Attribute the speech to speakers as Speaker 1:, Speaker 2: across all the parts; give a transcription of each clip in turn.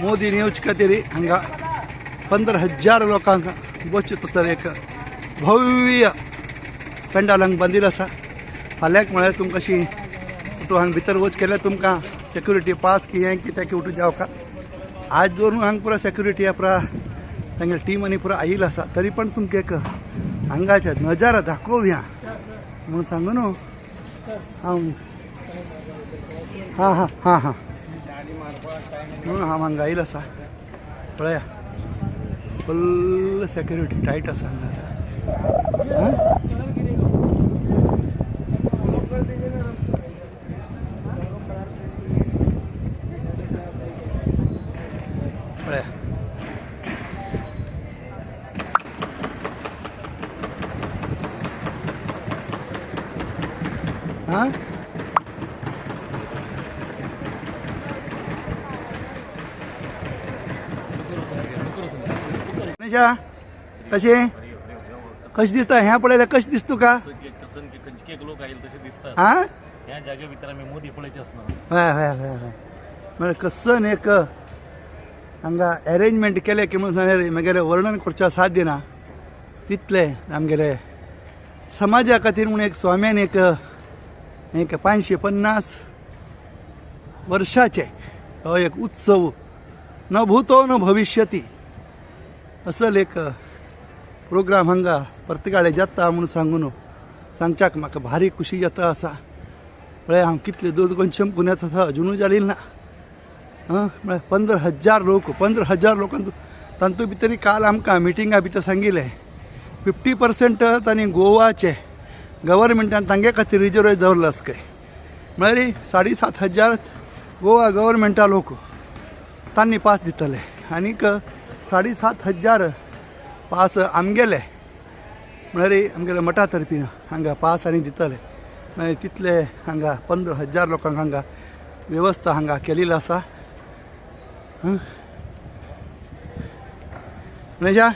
Speaker 1: Modi news खातीर हांगा 15,000 लोकांक बसचे सर एक भव्य पेंडालांक बांदिल्लो आसा. फाल्यांक म्हळ्यार तुमकां अशी उठून हांगा भितर वच केल्यार तुमकां सेक्युरिटी पास की हें कितें की उठून जावका. आज दोन हांगा पुरा सेक्युरिटी पुरा तांगे टीम आनी पुरा आयिल्लो आसा. तरी पण तुमकां एक हांगाचे नजारा दाखोवया म्हणून सांगू न्हू हांव. हां हां हां हां म्हणून हांव हांगा आयिल्लो आसा. पळया फुल्ल सेक्युरिटी टायट आसा हांगा. पळया हां कशें कशें दिसता हें पळयल्यार कशें दिसता तुका? हां
Speaker 2: ह्या जागे भितर आमी मोदी पळयचे आसना.
Speaker 1: हय हय हय हय म्हळ्यार कसन एक हांगा अरेंजमेंट केलें की म्हणून सांगलें म्हगेलें वर्णन करच्या साध्य ना तितले आमगेले समाजा खातीर म्हणून एक स्वाम्यान एक 550 वर्षाचे हो एक उत्सव न भूतो न भविष्यती असल एक प्रोग्राम हांगा प्रत्येकाळे जाता म्हणून सांगून सांगच्याक म्हाका भारी खुशी जाता आसा. म्हळ्यार हांव कितले दूर करून चमकून येता आसा अजुनूय जालें ना. म्हळ्यार 15,000 लोक 15,000 लोकांक तातूंत भितर काल आमकां मिटिंगा भितर सांगिल्लें 50% तांणी गोवाचे गव्हर्मेंटान तांगे खातीर रिजर्व दवरलो आसा काय. म्हळ्यार 7,500 गोवा गव्हर्मेंटा लोक तांणी पास दितले आनीक 7,500 पास आमगेले म्हळ्यार आमगेले मठा तर्फी हांगा पास आनी दितले. म्हळ्यार तितले हांगा 15,000 लोकांक हांगा वेवस्था हांगा केलेली आसा. मनेशा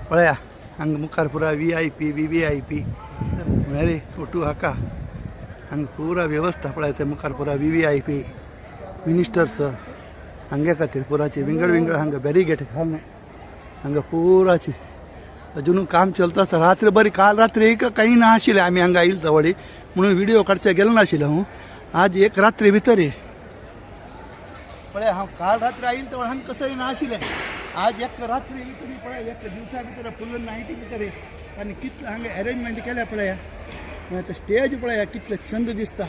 Speaker 1: पळया हांगा मुखार पुरा VIP VVIP म्हळ्यार फोटो हाका हांगा पुरा वेवस्था पळय ते मुखार पुरा VVIP मिनिस्टर्स हांगे खातीर पुराची विंगड हांगा बॅरिगेट हांगा पुराची अजुनूय काम चलता आसा. रात्री बरी काल रात्री काही ना आशिल्लें आमी हांगा आयिल्ले जवळ म्हणून व्हिडिओ काडचे गेलो नाशिल्लो हांव. आज एक रात्री भितर पळय हांव काल रात्री आयिल्ले तेवळ हांगा कसंय ना आशिल्लें. आज एक रात्री भितर पळय एक दिवसा भितर फुल्ल नायटी भितर आनी कितले हांगा अरेंजमेंट केल्या पळया. ते स्टेज पळया कितले छंद दिसता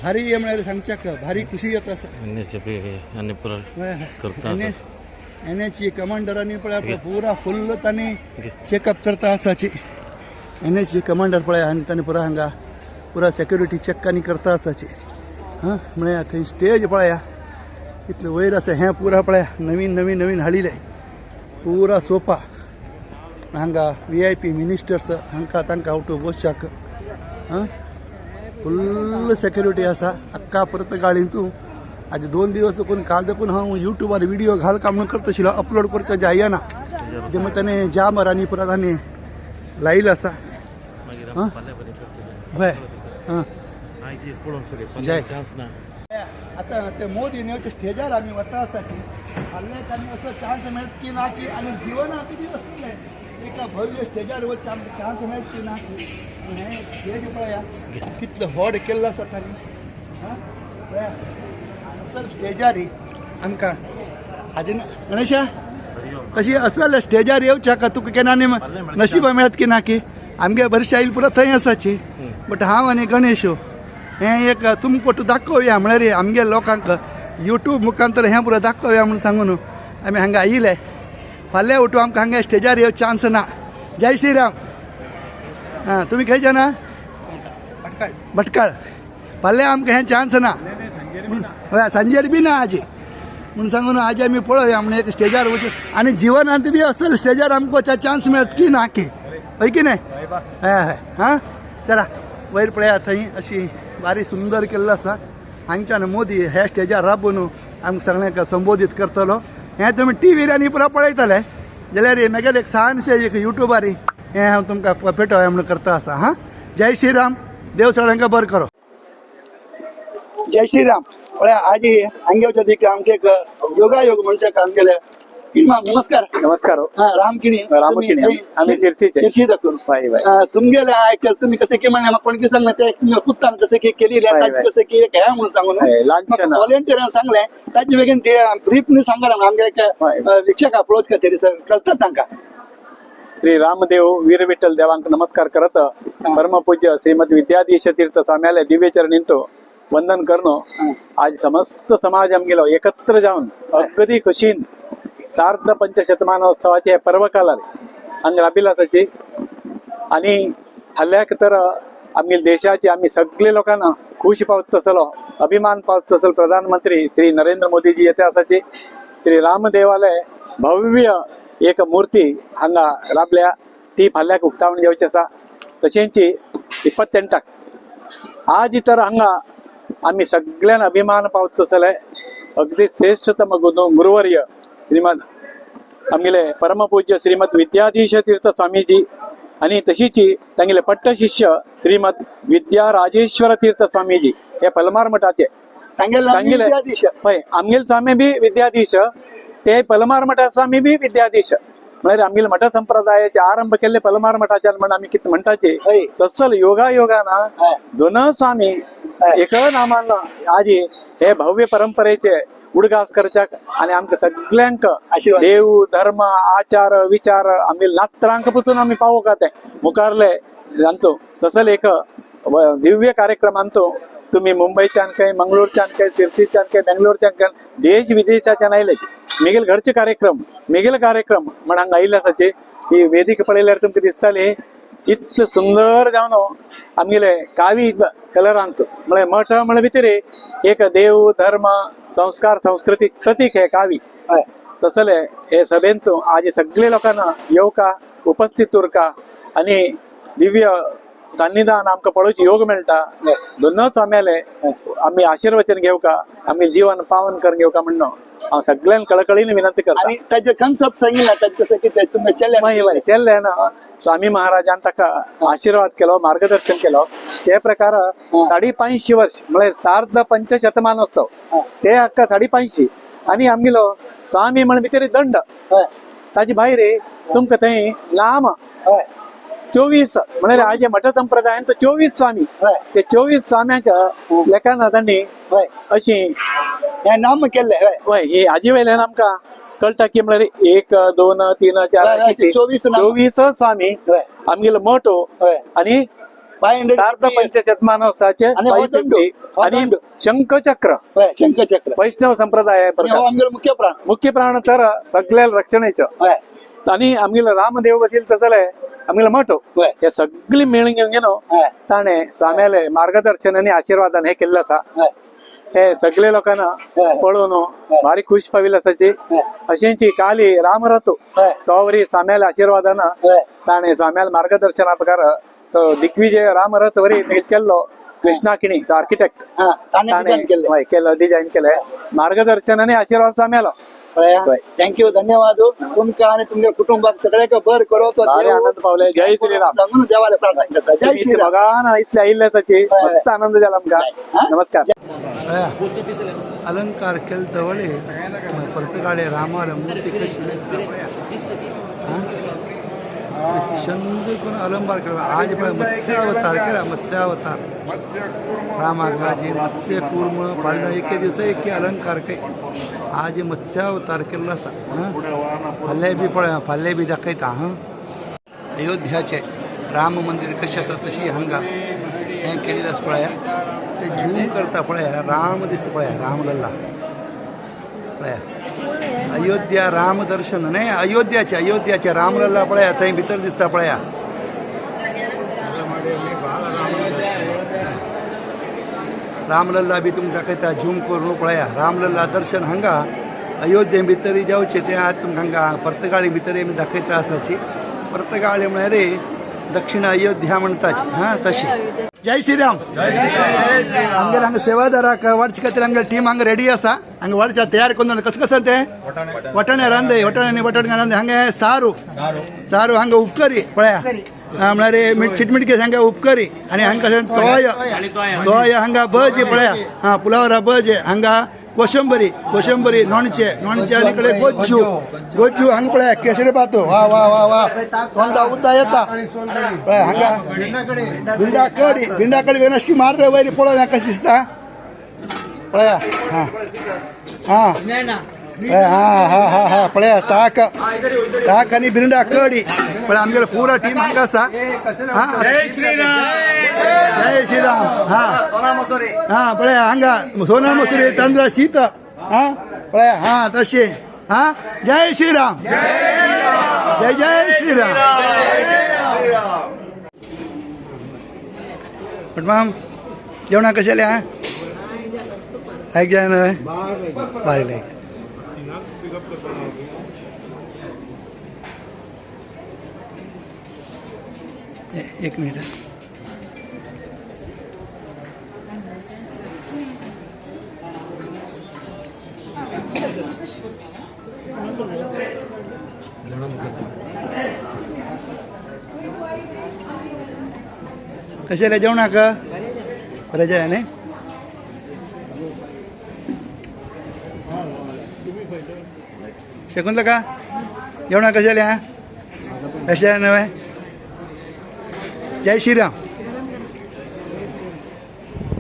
Speaker 1: भारी म्हळ्यार सांगच्याक भारी खुशी जाता आसा. NHC कमांडरांनी पळय पुरा फुल्ल तांणी चेकअप करता आसाची. NHC कमांडर पळय आनी तांणी पुरा हांगा पुरा सेक्युरिटी चेक आनी करता आसाची. म्हळ्यार थंय स्टेज पळया कितले वयर आसा. हें पुरा पळया नवीन हाडिल्लें पुरा सोफा हांगा VIP मिनिस्टर्स हांकां तांकां उठून बसच्याक फुल्ल सेक्युरिटी आसा. अख्खा परत गाडीन तूं आज 2 दिवस देखून काल देखून हांव युट्यूबार व्हिडिओ घाल काय म्हणून करता आशिल्लो अपलोड करचो जायना जे मग ताणें ज्या मरांनी पुरा तांणी लायिल्लो आसा. हय जय आतां ते मोदी न्यूजच्या स्टेजार आमी वता आसा की फाल्यां आमी असो चान्स मेळत की ना की आनी जिवनांत बी आसलें एका भव्य स्टेजार वचचे आमकां चान्स मेळत की ना की हें स्टेज पळया कितलो व्हड केल्लो आसा तांणी. पळया असल स्टेजार आमकां हाजे गणेशा कशी असल स्टेजार येवच्या तुका केन्ना आनी नशिबा मेळत की ना की आमगे बरेचशे आयिल्ले पुरो थंय आसाची. बट हांव आनी गणेश हें एक तुमकां फोटो दाखोवया म्हळ्यार आमगे लोकांक यूट्यूब मुखांतर हें पुरो दाखोवया म्हणून सांगून आमी हांगा आयिल्ले. फाल्यां उठून आमकां हांगा स्टेजार येवंक चान्स ना. जय श्रीराम. तुमी खंयचे ना भटकाळ. फाल्यां आमकां हें चान्स ना हय सांजेर बी ना आज म्हणून सांगून आज आमी पळोवया म्हणून एक स्टेजार वचून आनी जिवनांत बी असल स्टेजार आमकां वचपाक चान्स मेळत की ना की हय की नाही. हय हय हां चला वयर पळया थंय अशी बारी सुंदर केल्लो आसा. हांगच्यान मोदी ह्या स्टेजार राबून आमकां सगळ्यांक संबोधीत करतलो. हें तुमी टीव्हीर आनी पुरो पळयतले जाल्यार म्हगेलें एक सानशें एक युट्यूबार हें हांव तुमकां पेटोवया म्हणून करता आसा. हां जय श्रीराम. देव सगळ्यांक बरें करो. जय श्रीराम. पळया आज अंगेवच्या दिक आमचे एक योगायोग म्हणजे काम केलं किंवा नमस्कार
Speaker 3: नमस्कार हो.
Speaker 1: हा रामकिणी
Speaker 3: रामकिणी आम्ही शिरसीचे.
Speaker 1: शिरसी दाखवून
Speaker 3: बाय बाय.
Speaker 1: तुमगेले ऐकल तुम्ही कसे की म्हणे कोण की सांगले ते कुत्तान कसे की केली
Speaker 3: बाय, बाय.
Speaker 1: कसे की काय म्हणून सांगून
Speaker 3: लांछन
Speaker 1: व्हॉलेंटियर सांगले ताजी वेगन ब्रीफनी सांगा आमगे
Speaker 3: बाय.
Speaker 1: शिक्षक अप्रोच का तरी सर कळतात तांका
Speaker 3: श्री रामदेव वीर विठ्ठल देवांक नमस्कार करत परमपूज्य श्रीमद विद्याधीश तीर्थ स्वाम्यालय दिव्य चरणींतो वंदन करणं आज समस्त समाज आमगेलो एकत्र जाऊन अगदी खुशीन सार्ध पंचशतमानोत्सवाचे हे पर्व कालार आणि अभिलाषाची आणि हल्ल्याक तर आम्ही देशाचे आम्ही सगळे लोकांना खुश पावत तसलो अभिमान पावत तसल प्रधानमंत्री श्री नरेंद्र मोदीजी येते असाचे श्री राम देवालय भव्य एक मूर्ती हांगा राबल्या ती फाल्याक उक्तावण घेवची आसा तशेंची 28 आज तर हांगा आम्ही सगळ्यांना अभिमान पावत तसले अगदी श्रेष्ठतम गुरुवर्य श्रीमद आमगेले परमपूज्य श्रीमद विद्याधीश तीर्थ स्वामीजी आणि तशीची तांगेले पट्ट शिष्य श्रीमद विद्या राजेश्वर तीर्थ स्वामीजी हे पलमार मठाचे तांगेले पळय आमगेले स्वामी बी विद्याधीश ते पलमार मठा स्वामी बी विद्याधीश म्हणजे आमगेले मठ संप्रदायाचे आरंभ केले पलमार मठाच्यान म्हणून आम्ही कित म्हणटाचे तसल योगायोगाना दोन स्वामी एक नामान आज हे भव्य परंपरेचे उडगास करच्याक आणि आमकां सगळ्यांक देव धर्म आचार विचार आम्ही नात्रांक पासून आम्ही पावो का ते मुखारले जाणतो तसल एक दिव्य कार्यक्रमांतो तुम्ही मुंबईच्यान काही मंगळूरच्यान काही तिरुपतीच्यान काही बेंगलोरच्यान काही देश विदेशाच्यान आयले मेगेल घरचे कार्यक्रम म्हण हांगा आयिल्ले ही वेदिका पळयल्यार तुमकां दिसताली इतक सुंदर जावन आमगेले कावी कलरांत म्हळ्यार मठ म्हळ्यार भितर एक देव धर्म संस्कार संस्कृती प्रतीक हे कावी तसले हे सभेंत आज सगळे लोकांना येवका उपस्थित उरका आणि दिव्य सान्निधान आमकां पळोवची योग मेळटा दोनच स्वाम्याले आम्ही आशीर्वचन घेवका आम्ही जीवन पावन करून घेवका म्हणून हांव सगळ्यांक कळकळीने विनंती करता
Speaker 1: आणि त्याचे कन्सेप्ट सांगितला त्याचे कसं की ते तुम्ही
Speaker 3: चल्ले ना स्वामी महाराजान ताका आशीर्वाद केलो मार्गदर्शन केलो ते प्रकार 550 वर्ष म्हळ्यार सार्ध पंचशतमानोत्सव ते हक्का 550 आणि आमगेलो स्वामी म्हण भितर दंड ताजी भायर तुमकां थंय लांब 24 म्हळ्यार आज मठ संप्रदायान 24 स्वामी ते 24 स्वाम्यांच्या लेखान तांणी अशी
Speaker 1: हे नाम केले
Speaker 3: हय हे हाजे वयल्यान आमकां कळटा की म्हळ्यार 1 2 3 4 24 स्वामी आमगेलो मठ आणि सार्ध पंचशतमानोत्सवाचे आणि शंखचक्र वैष्णव संप्रदाय मुख्य प्राण तर सगळ्या रक्षणेचो आणि आमगेलो रामदेव बसील तसले आमगेलो मठ हे सगळी मेळून घेवन गेलो ताणे स्वाम्याले मार्गदर्शन आणि आशीर्वादान हे केल्ले आसा हे सगळे लोकांना पळोवन भारी खुश पाविल्ले आसाची अशेंची काली रामरथो तो वरी स्वाम्याले आशीर्वादान ताणे स्वाम्याले मार्गदर्शना प्रकार तो दिग्विजय रामरथ वरी चल्लो कृष्णाकिणी तो आर्किटेक्ट केलं डिझाईन केले मार्गदर्शन आणि आशीर्वाद स्वाम्यालो
Speaker 1: थँक्यू धन्यवाद तुमका आणि तुमच्या कुटुंबात सगळ्याक बर करो तो
Speaker 3: आनंद पावले जय श्रीराम
Speaker 1: सांगून देवाला प्रार्थना करता जय श्रीराम
Speaker 3: भगवान इतले आयिल्ल्याची मस्त आनंद झाला आमकां नमस्कार
Speaker 1: अलंकार केल तवळे परतगाळे रामाला मूर्ती कशी चंद करून अलंकार केला आज मत्स्यावतार केला मत्स्यावतार रामाकाजी मत्स्य कूर्म पालना एके दिवस एके अलंकार के आज मत्स्यावतार केला असा फाल्यां बी दाखयता अयोध्याचे राम मंदिर कशें आसा तशी हांगा हें केलेलें आसा पळया ते झूम करता पळया राम दिसता पळया राम लल्ला पळया अयोध्या राम दर्शन न्हय अयोध्याचे रामलल्ला पळया थंय भितर दिसता पळया रामलल्ला बी तुमकां दाखयता झूम करून पळया रामलल्ला दर्शन हांगा अयोध्ये भितर जावचे ते आज तुमकां हांगा पर्तगाळी भितर आमी दाखयता आसाची पर्तगाळी म्हळ्यार दक्षिण अयोध्या म्हणटाची हां तशी जय श्रीराम हांगेर हांगा सेवादाराक वाडचे खातीर हांगा टीम हांगा रेडी आसा हांगा वाडच्या तयार करून कसं कसं ते वटाणे रांदे वटाण्यांनी रांदे हांगा सारू हांगा उपकरी पळया म्हणणारे चिटमीट केस हांगा उपकारी आनी हांगा तोय हांगा बज पळया हां पुलावरा बज हांगा कोशंबरी लोणचे आनी कडे गोज्जू हांगा पळया केसरी पातो वा वा वा वा तोंडा उद्दा येता पळया हांगा भिंडा कडी वेनशी मार रे वयरी पळोवन हाका दिसता पळया हां हां हा पळया ताक आनी भिंडा कडी पळय आमगेलो पुरो टीम हांगा आसा जय श्रीराम हा पळया हांगा सोना मसुरी तांदळा शीत हा पळया हा तशें हा जय श्रीराम जय श्रीराम मॅम जेवणा कशेले हा आयक जाय न्हय बारीक एक मिनिट कशेले जेवणाक रजा आहे न्ही शकुंतला का जेवणा कशेले हा कशें न्हय जय श्रीराम